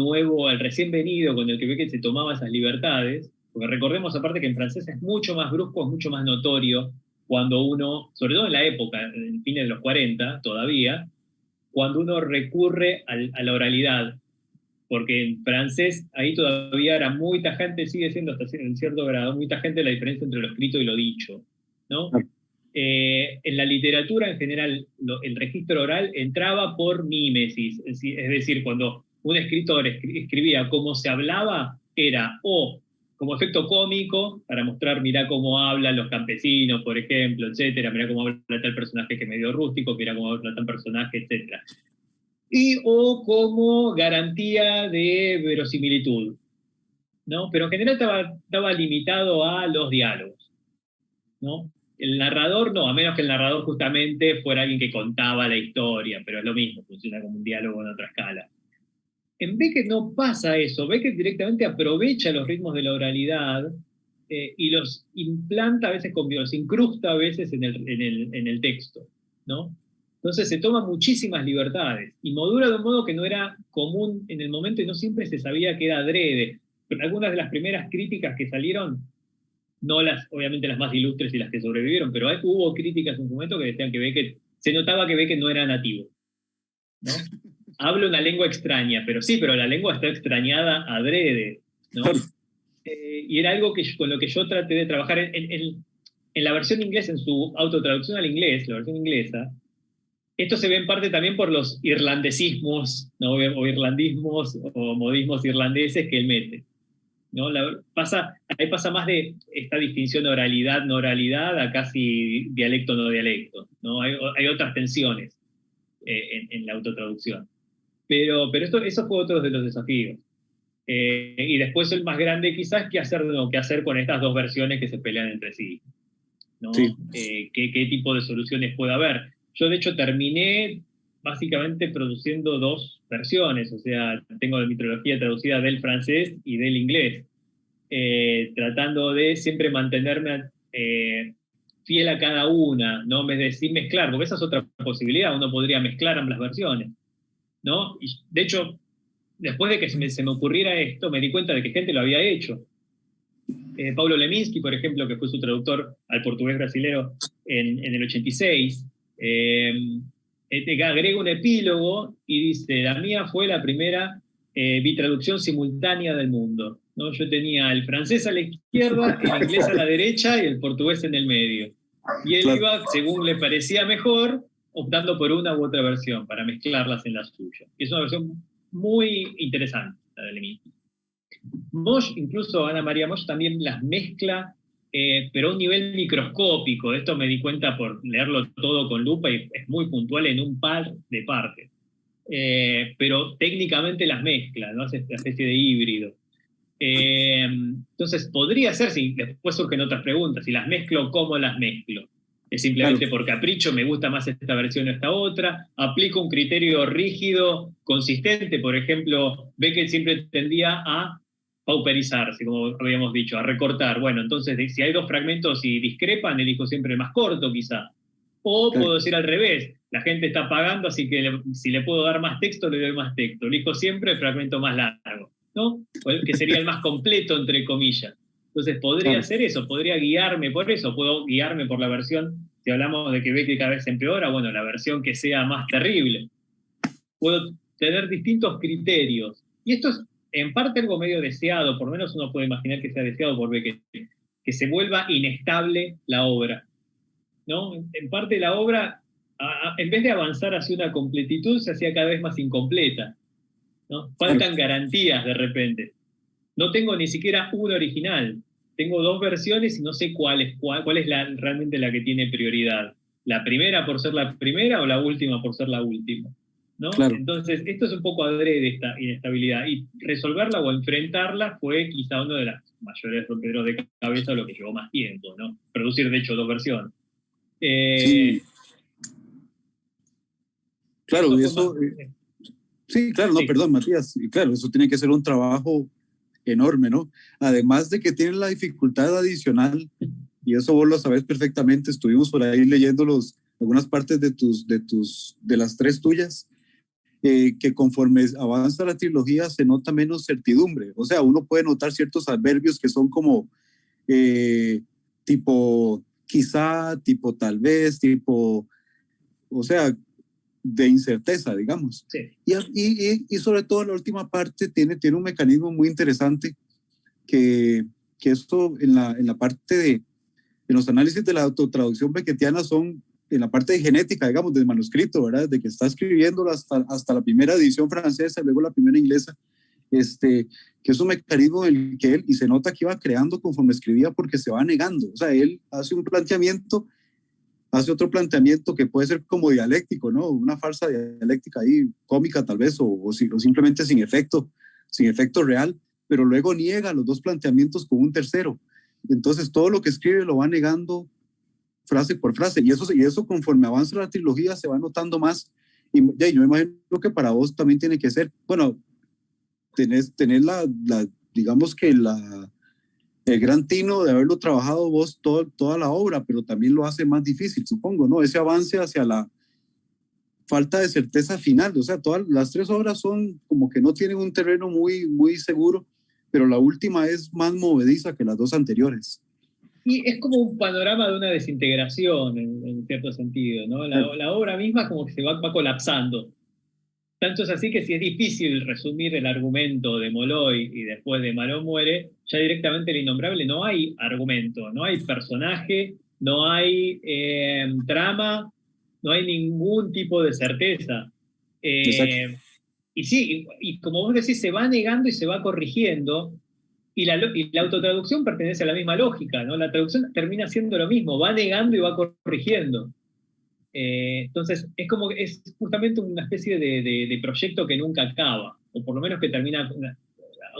recién venido con el que Beckett se tomaba esas libertades. Porque recordemos aparte que en francés es mucho más brusco, es mucho más notorio cuando uno, sobre todo en la época, en fines de los 40 todavía, cuando uno recurre a la oralidad. Porque en francés ahí todavía era muy tajante, sigue siendo hasta en cierto grado, muy tajante la diferencia entre lo escrito y lo dicho, ¿no? En la literatura en general, el registro oral entraba por mímesis, es decir, cuando un escritor escribía como se hablaba, era o como efecto cómico, para mostrar, mirá cómo hablan los campesinos, por ejemplo, etcétera, mirá cómo habla tal personaje que es medio rústico, mirá cómo habla tal personaje, etcétera. O como garantía de verosimilitud, ¿no? Pero en general estaba limitado a los diálogos, ¿no? El narrador no, a menos que el narrador justamente fuera alguien que contaba la historia, pero es lo mismo, funciona como un diálogo en otra escala. En Beckett no pasa eso. Beckett directamente aprovecha los ritmos de la oralidad y los implanta a veces, los incrusta a veces en el texto, ¿no? Entonces se toma muchísimas libertades y modula de un modo que no era común en el momento y no siempre se sabía que era adrede. Pero algunas de las primeras críticas que salieron, no obviamente las más ilustres y las que sobrevivieron, pero hubo críticas en su momento que decían que Beckett, se notaba que Beckett no era nativo, ¿no? Hablo una lengua extraña, pero la lengua está extrañada adrede, ¿no? Y era algo con lo que yo traté de trabajar en la versión inglesa, en su autotraducción al inglés, la versión inglesa. Esto se ve en parte también por los irlandesismos, ¿no? O irlandismos o modismos irlandeses que él mete, ¿no? Ahí pasa más de esta distinción de oralidad, no oralidad, a casi dialecto, no dialecto, ¿no? Hay otras tensiones en la autotraducción. Pero eso fue otro de los desafíos. Y después el más grande quizás, ¿qué hacer con estas dos versiones que se pelean entre sí? ¿No? Sí. ¿Qué tipo de soluciones puede haber? Yo de hecho terminé básicamente produciendo dos versiones, o sea, tengo la mitología traducida del francés y del inglés, tratando de siempre mantenerme fiel a cada una, no sin mezclar, porque esa es otra posibilidad, uno podría mezclar ambas versiones, ¿no? Y de hecho, después de que se me ocurriera esto, me di cuenta de que gente lo había hecho. Paulo Leminski, por ejemplo, que fue su traductor al portugués brasilero en el 86, agrega un epílogo y dice, la mía fue la primera bitraducción simultánea del mundo, ¿no? Yo tenía el francés a la izquierda, el inglés a la derecha y el portugués en el medio. Y él iba, según le parecía mejor, optando por una u otra versión para mezclarlas en la suya. Y es una versión muy interesante, la de Leminski. Mosch, incluso Ana María Mosch también las mezcla, pero a un nivel microscópico. Esto me di cuenta por leerlo todo con lupa y es muy puntual en un par de partes. Pero técnicamente las mezcla, ¿no? Hace esta especie de híbrido. Entonces, podría ser, si después surgen otras preguntas, si las mezclo, ¿cómo las mezclo? Es simplemente por capricho, me gusta más esta versión o esta otra, aplico un criterio rígido, consistente, por ejemplo, Beckett siempre tendía a pauperizarse, como habíamos dicho, a recortar. Bueno, entonces, si hay dos fragmentos y discrepan, elijo siempre el más corto, quizá. O puedo decir al revés, la gente está pagando, así que si le puedo dar más texto, le doy más texto. Elijo siempre el fragmento más largo, ¿no? O el que sería el más completo, entre comillas. Entonces, podría hacer eso, podría guiarme por eso, puedo guiarme por la versión, si hablamos de que Beckett cada vez empeora, bueno, la versión que sea más terrible. Puedo tener distintos criterios. Y esto es en parte algo medio deseado, por lo menos uno puede imaginar que sea deseado por Beckett, que se vuelva inestable la obra, ¿no? En parte la obra, en vez de avanzar hacia una completitud, se hacía cada vez más incompleta, ¿no? Faltan garantías de repente. No tengo ni siquiera una original. Tengo dos versiones y no sé cuál es realmente la que tiene prioridad. ¿La primera por ser la primera o la última por ser la última? ¿No? Claro. Entonces, esto es un poco adrede esta inestabilidad. Y resolverla o enfrentarla fue quizá uno de los mayores romperos de cabeza, lo que llevó más tiempo, ¿no? Producir, de hecho, dos versiones. Sí. Claro, eso... Sí, claro, no, perdón, Matías. Claro, eso tiene que ser un trabajo enorme, ¿no? Además de que tiene la dificultad adicional, y eso vos lo sabés perfectamente, estuvimos por ahí leyendo algunas partes de las tres tuyas, que conforme avanza la trilogía se nota menos certidumbre. O sea, uno puede notar ciertos adverbios que son como tipo quizá, tipo tal vez, tipo, o sea, de incerteza, digamos. Sí. Y sobre todo la última parte tiene un mecanismo muy interesante que esto en la parte en los análisis de la autotraducción beckettiana son en la parte de genética, digamos, del manuscrito, ¿verdad? De que está escribiéndolo hasta la primera edición francesa, luego la primera inglesa, que es un mecanismo en el que él, y se nota que iba creando conforme escribía porque se va negando. O sea, él hace otro planteamiento que puede ser como dialéctico, ¿no? Una falsa dialéctica ahí, cómica tal vez, o simplemente sin efecto real, pero luego niega los dos planteamientos con un tercero. Entonces todo lo que escribe lo va negando frase por frase, y eso conforme avanza la trilogía se va notando más, y yo me imagino que para vos también tiene que ser, bueno, tenés digamos que el gran tino de haberlo trabajado vos toda la obra, pero también lo hace más difícil, supongo, ¿no? Ese avance hacia la falta de certeza final. O sea, todas las tres obras son como que no tienen un terreno muy, muy seguro, pero la última es más movediza que las dos anteriores. Y es como un panorama de una desintegración, en cierto sentido, ¿no? La obra misma como que se va colapsando. Tanto es así que si es difícil resumir el argumento de Molloy y después de Marot muere, ya directamente el innombrable no hay argumento, no hay personaje, no hay trama, no hay ningún tipo de certeza. Y sí, y como vos decís, se va negando y se va corrigiendo, y la autotraducción pertenece a la misma lógica, ¿no? La traducción termina siendo lo mismo, va negando y va corrigiendo. Entonces, es justamente una especie de proyecto que nunca acaba, o por lo menos que termina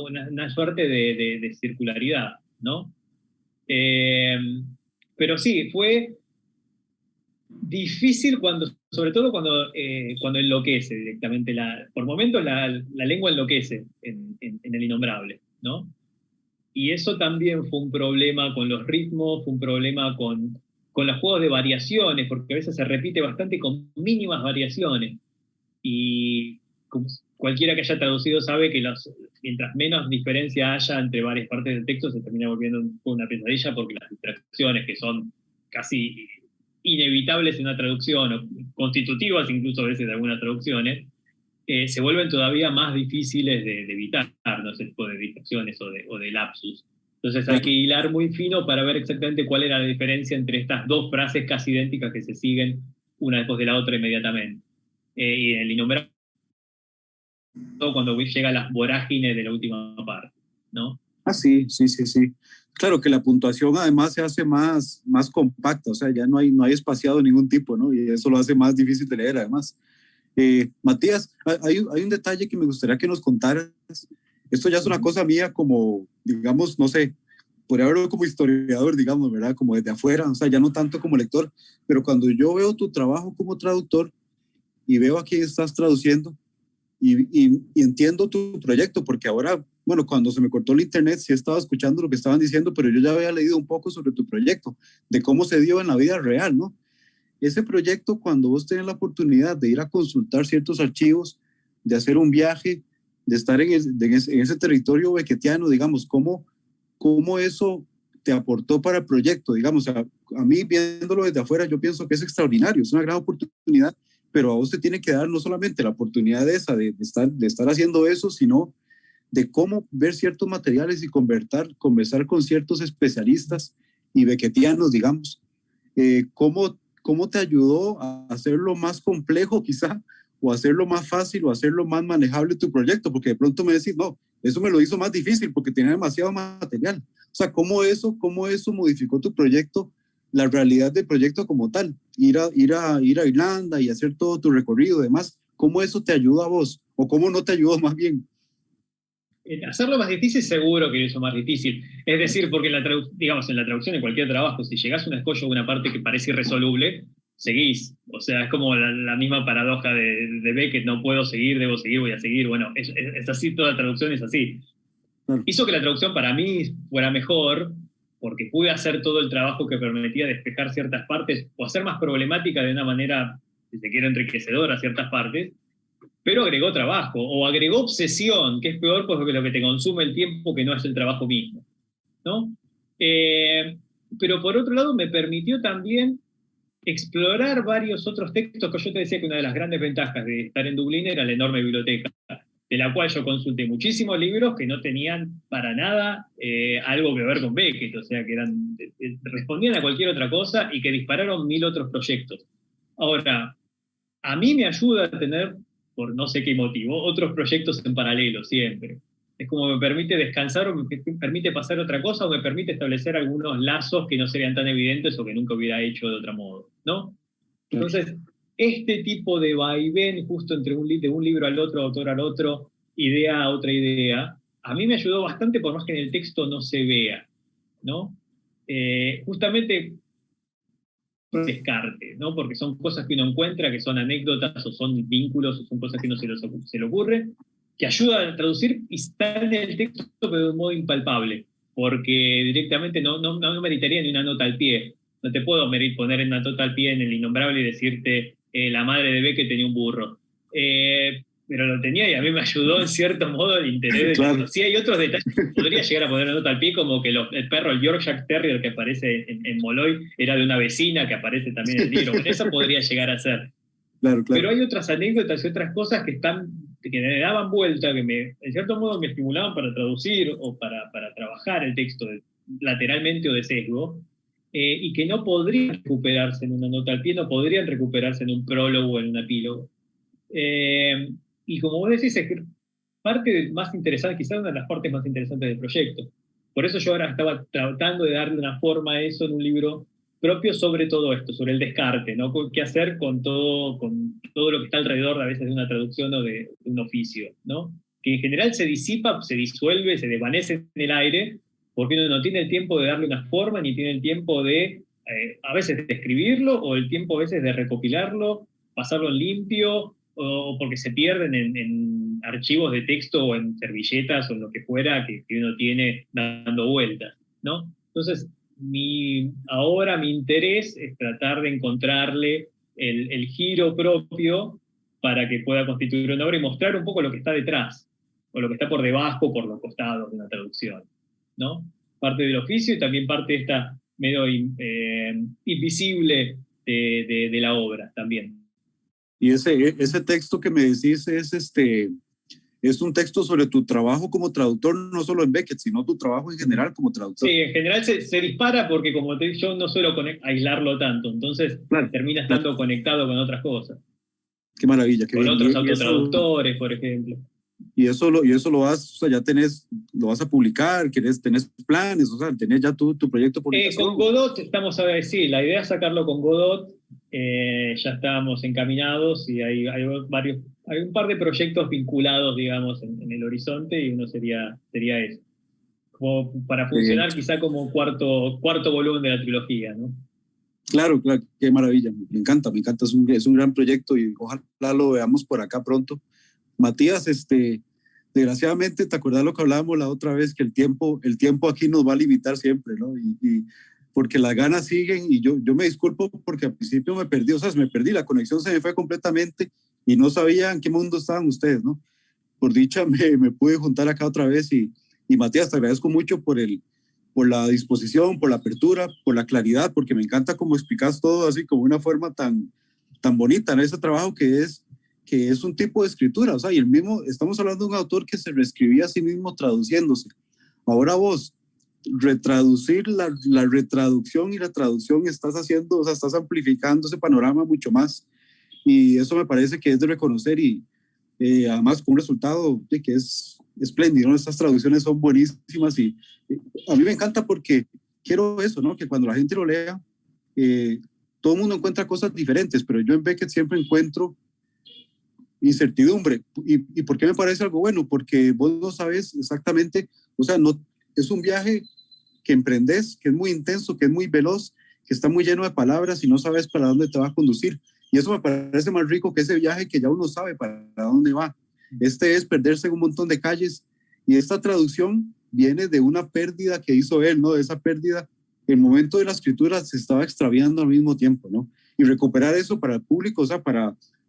una suerte de circularidad, ¿no? Pero sí, fue difícil sobre todo cuando enloquece directamente. Por momentos la lengua enloquece en El Innombrable, ¿no? Y eso también fue un problema con los ritmos, fue un problema con los juegos de variaciones, porque a veces se repite bastante con mínimas variaciones. Y cualquiera que haya traducido sabe que mientras menos diferencia haya entre varias partes del texto, se termina volviendo una pesadilla, porque las distracciones, que son casi inevitables en una traducción, o constitutivas incluso a veces de algunas traducciones, se vuelven todavía más difíciles de evitar, ¿no? Ese tipo de distracciones o de lapsus. Entonces hay que hilar muy fino para ver exactamente cuál era la diferencia entre estas dos frases casi idénticas que se siguen una después de la otra inmediatamente. Y en El Innombrable, cuando llega a las vorágines de la última parte, ¿no? Ah, sí. Claro que la puntuación además se hace más compacta, o sea, ya no hay espaciado de ningún tipo, ¿no? Y eso lo hace más difícil de leer, además. Matías, hay un detalle que me gustaría que nos contaras. Esto ya es una cosa mía como, digamos, no sé, podría verlo como historiador, digamos, ¿verdad? Como desde afuera, o sea, ya no tanto como lector, pero cuando yo veo tu trabajo como traductor y veo a quién estás traduciendo y entiendo tu proyecto, porque ahora, bueno, cuando se me cortó el internet sí estaba escuchando lo que estaban diciendo, pero yo ya había leído un poco sobre tu proyecto, de cómo se dio en la vida real, ¿no? Ese proyecto, cuando vos tenés la oportunidad de ir a consultar ciertos archivos, de hacer un viaje, de estar en ese territorio bequetiano, digamos, ¿cómo eso te aportó para el proyecto? Digamos, a mí viéndolo desde afuera, yo pienso que es extraordinario, es una gran oportunidad, pero a vos te tiene que dar no solamente la oportunidad de estar haciendo eso, sino de cómo ver ciertos materiales y conversar con ciertos especialistas y bequetianos, digamos. ¿Cómo te ayudó a hacerlo más complejo quizá, o hacerlo más fácil, o hacerlo más manejable tu proyecto? Porque de pronto me decís, no, eso me lo hizo más difícil porque tenía demasiado material. O sea, ¿cómo eso modificó tu proyecto, la realidad del proyecto como tal? Ir a Irlanda y hacer todo tu recorrido y demás. ¿Cómo eso te ayudó a vos? ¿O cómo no te ayudó más bien? Hacerlo más difícil, seguro que lo hizo más difícil. Es decir, porque digamos, en la traducción de cualquier trabajo, si llegás a un escollo o una parte que parece irresoluble, seguís. O sea, es como la misma paradoja de Beckett: no puedo seguir, debo seguir, voy a seguir. Bueno, es así, toda traducción es así. Hizo que la traducción para mí fuera mejor, porque pude hacer todo el trabajo que permitía despejar ciertas partes, o hacer más problemática de una manera, si se quiere, enriquecedora ciertas partes, pero agregó trabajo, o agregó obsesión, que es peor porque lo que te consume el tiempo, que no es el trabajo mismo, ¿no? Pero por otro lado me permitió también explorar varios otros textos, que yo te decía que una de las grandes ventajas de estar en Dublín era la enorme biblioteca, de la cual yo consulté muchísimos libros que no tenían para nada algo que ver con Beckett, o sea, que respondían a cualquier otra cosa y que dispararon 1000 otros proyectos. Ahora, a mí me ayuda a tener, por no sé qué motivo, otros proyectos en paralelo siempre. Es como me permite descansar, o me permite pasar otra cosa, o me permite establecer algunos lazos que no serían tan evidentes o que nunca hubiera hecho de otro modo, ¿no? Entonces, este tipo de vaivén justo entre de un libro al otro, autor al otro, idea a otra idea, a mí me ayudó bastante, por más que en el texto no se vea, ¿no? Justamente descarte, ¿no? Porque son cosas que uno encuentra, que son anécdotas, o son vínculos, o son cosas que uno se le ocurre, que ayudan a traducir y están en el texto, pero de un modo impalpable, porque directamente no meritaría ni una nota al pie. No te puedo poner en una nota al pie en El Innombrable y decirte la madre de Beckett tenía un burro. Pero lo tenía, y a mí me ayudó en cierto modo el interés. Claro. Sí, hay otros detalles. Podría llegar a poner una nota al pie, como que el perro, el Yorkshire Terrier que aparece en Molloy, era de una vecina que aparece también en el libro. Bueno, eso podría llegar a ser. Claro. Pero hay otras anécdotas y otras cosas que me daban vuelta, que en cierto modo me estimulaban para traducir o para trabajar el texto lateralmente o de sesgo, y que no podrían recuperarse en una nota al pie, no podrían recuperarse en un prólogo o en un epílogo. Y como vos decís, es parte más interesante, quizás una de las partes más interesantes del proyecto. Por eso yo ahora estaba tratando de darle una forma a eso en un libro propio sobre todo esto, sobre el descarte, ¿no? ¿Qué hacer con todo lo que está alrededor a veces de una traducción o de un oficio, ¿no? que en general se disipa, se disuelve, se desvanece en el aire, porque uno no tiene el tiempo de darle una forma, ni tiene el tiempo de, a veces, de escribirlo, o el tiempo a veces de recopilarlo, pasarlo en limpio, o porque se pierden en archivos de texto o en servilletas o en lo que fuera que uno tiene dando vueltas, ¿no? Entonces, ahora mi interés es tratar de encontrarle el giro propio para que pueda constituir una obra y mostrar un poco lo que está detrás, o lo que está por debajo, por los costados de una traducción, ¿no? Parte del oficio y también parte esta medio invisible de la obra también. Y ese texto que me decís es un texto sobre tu trabajo como traductor, no solo en Beckett, sino tu trabajo en general como traductor. Sí, en general se dispara porque como yo no suelo aislarlo tanto, entonces termina estando conectado con otras cosas. Qué maravilla. Qué con bien. Otros autotraductores, por ejemplo. Y eso lo vas, o sea, ya lo vas a publicar, tenés planes, o sea, tenés ya tu proyecto de publicación. Con Godot estamos a ver, sí, la idea es sacarlo con Godot, ya estábamos encaminados y hay un par de proyectos vinculados, digamos, en el horizonte, y uno sería eso. Como para funcionar quizá como cuarto volumen de la trilogía, ¿no? Claro, qué maravilla, me encanta, es un gran proyecto y ojalá lo veamos por acá pronto. Matías, desgraciadamente, ¿te acuerdas lo que hablábamos la otra vez? Que el tiempo aquí nos va a limitar siempre, ¿no? Y porque las ganas siguen, y yo me disculpo porque al principio me perdí, la conexión se me fue completamente y no sabía en qué mundo estaban ustedes, ¿no? Por dicha me pude juntar acá otra vez y Matías, te agradezco mucho por la disposición, por la apertura, por la claridad, porque me encanta cómo explicas todo así como una forma tan bonita, ¿no? Ese trabajo que es un tipo de escritura, o sea, y estamos hablando de un autor que se reescribía a sí mismo traduciéndose. Ahora vos, retraducir la retraducción y la traducción estás haciendo, o sea, estás amplificando ese panorama mucho más, y eso me parece que es de reconocer, y además con un resultado que es espléndido, ¿no? Estas traducciones son buenísimas y a mí me encanta porque quiero eso, ¿no? Que cuando la gente lo lea, todo el mundo encuentra cosas diferentes, pero yo en Beckett siempre encuentro incertidumbre. ¿Y por qué me parece algo bueno? Porque vos no sabes exactamente, o sea, no, es un viaje que emprendes, que es muy intenso, que es muy veloz, que está muy lleno de palabras y no sabes para dónde te va a conducir. Y eso me parece más rico que ese viaje que ya uno sabe para dónde va. Este es perderse en un montón de calles, y esta traducción viene de una pérdida que hizo él, ¿no? De esa pérdida, el momento de la escritura se estaba extraviando al mismo tiempo, ¿no? Y recuperar eso para el público, o sea,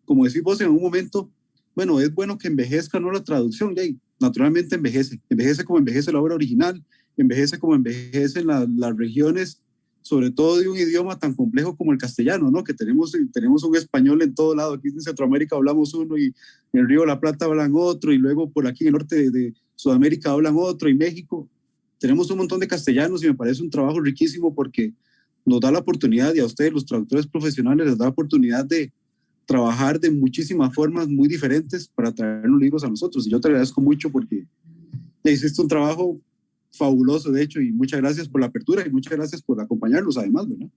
como decís vos en un momento, bueno, es bueno que envejezca, no la traducción, ya, naturalmente envejece como envejece la obra original, envejece como envejecen las regiones, sobre todo de un idioma tan complejo como el castellano, ¿no? Que tenemos un español en todo lado. Aquí en Centroamérica hablamos uno, y en el Río de la Plata hablan otro, y luego por aquí en el norte de Sudamérica hablan otro, y México. Tenemos un montón de castellanos, y me parece un trabajo riquísimo porque nos da la oportunidad, y a ustedes, los traductores profesionales, les da la oportunidad de trabajar de muchísimas formas muy diferentes para traer los libros a nosotros. Y yo te agradezco mucho porque hiciste un trabajo fabuloso, de hecho, y muchas gracias por la apertura y muchas gracias por acompañarnos además, ¿verdad?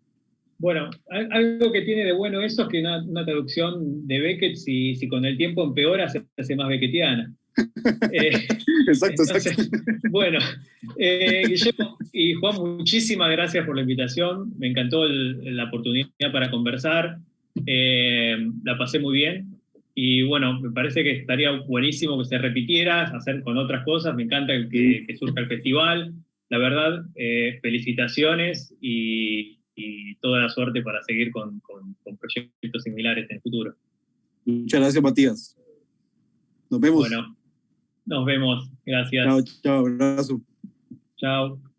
Bueno, algo que tiene de bueno eso es que una traducción de Beckett, si con el tiempo empeora, se hace más beckettiana. Exacto. Bueno, Guillermo y Juan, muchísimas gracias por la invitación. Me encantó la oportunidad para conversar. La pasé muy bien. Y bueno, me parece que estaría buenísimo que se repitiera, hacer con otras cosas. Me encanta que surja el festival. La verdad, felicitaciones y toda la suerte para seguir con proyectos similares en el futuro. Muchas gracias, Matías. Nos vemos. Bueno, nos vemos. Gracias. Chao, abrazo. Chao.